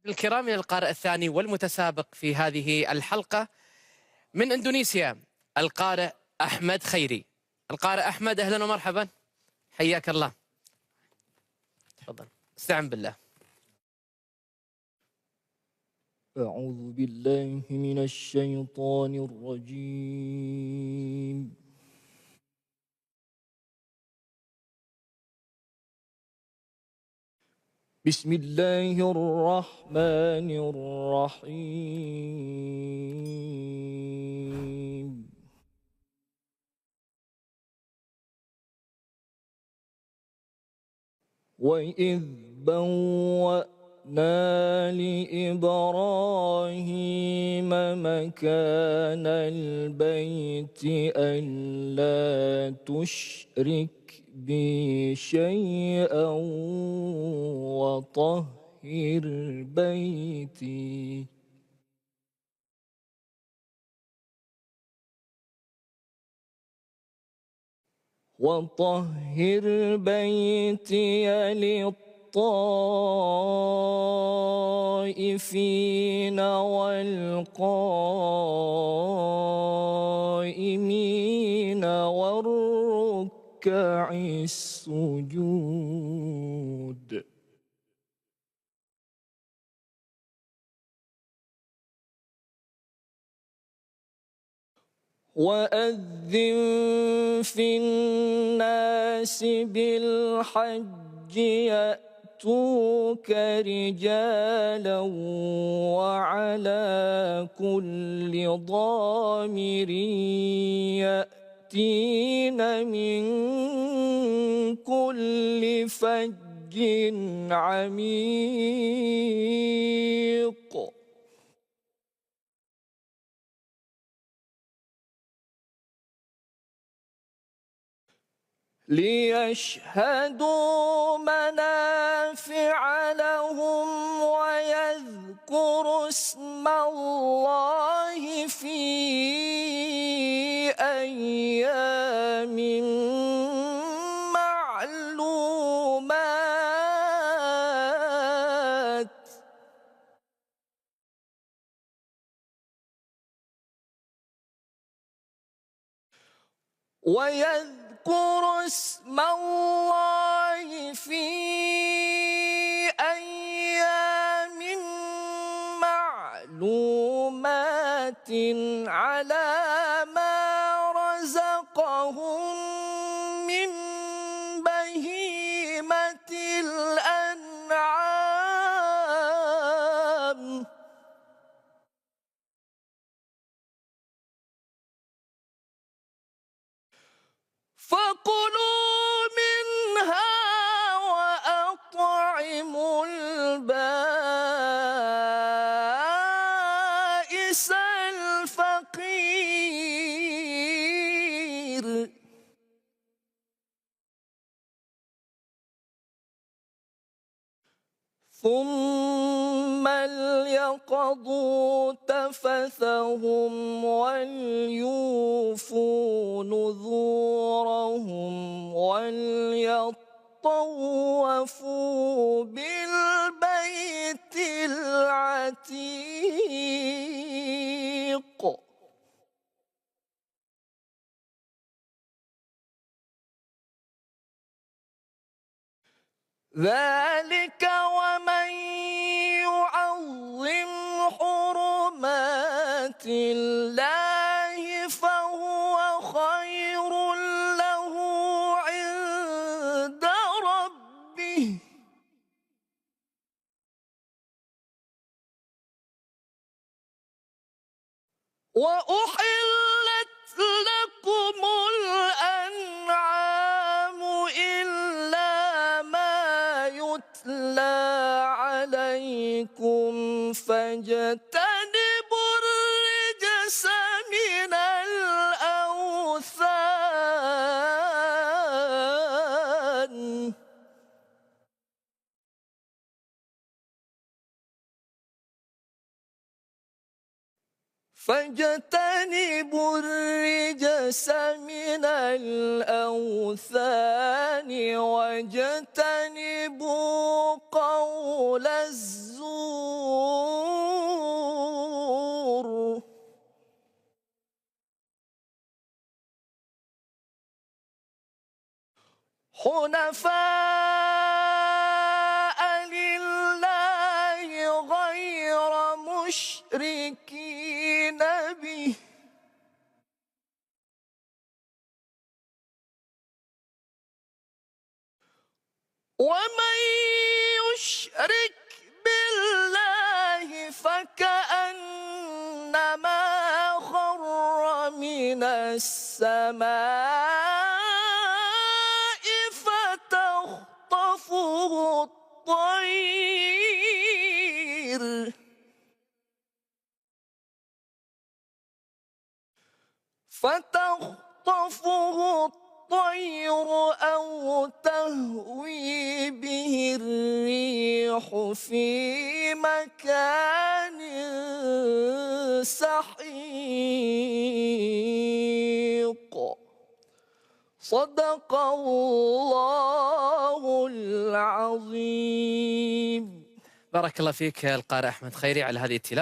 الكرام إلى القارئ الثاني والمتسابق في هذه الحلقة من إندونيسيا القارئ أحمد خيري. القارئ أحمد، أهلا ومرحبا، حياك الله. تفضل، استعن بالله. أعوذ بالله من الشيطان الرجيم. بسم الله الرحمن الرحيم. وإذ بوأنا لإبراهيم مكان البيت ألا تشرك بي شيئا وطهر بيتي للطائفين والقائمين والركع السجود. وأذن في الناس بالحج يأتوك رجالا وعلى كل ضامر يأتين من كل فج عميق. ليشهدوا منافع لهم ويذكروا اسم الله في أيام معلومات. ويذكر اسم الله في أيام معلومات على ما رزقهم من بهيمة الأنعام. فكلوا منها وأطعموا البائس الفقير. ثم ليقضوا تفثهم وليوفوا نذورهم وليطوفوا بالبيت العتيق. ذلك ومن يعظم حرمات الله فهو خير له عند ربه. وأحلت لكم الأنعام إلا ما يتلى عليكم فاجتنبوا الرجس من الأوثان. فاجتنبوا الرجس من الأوثان واجتنبوا قول الزور. حنفاء لله غير مشركين به ومن يشرك بالله فكأنما خر من السماء فتخطفه الطير أو تهوي به الريح في مكان سحيق. صدق الله العظيم. بارك الله فيك القارئ أحمد خيري على هذه التلاوة.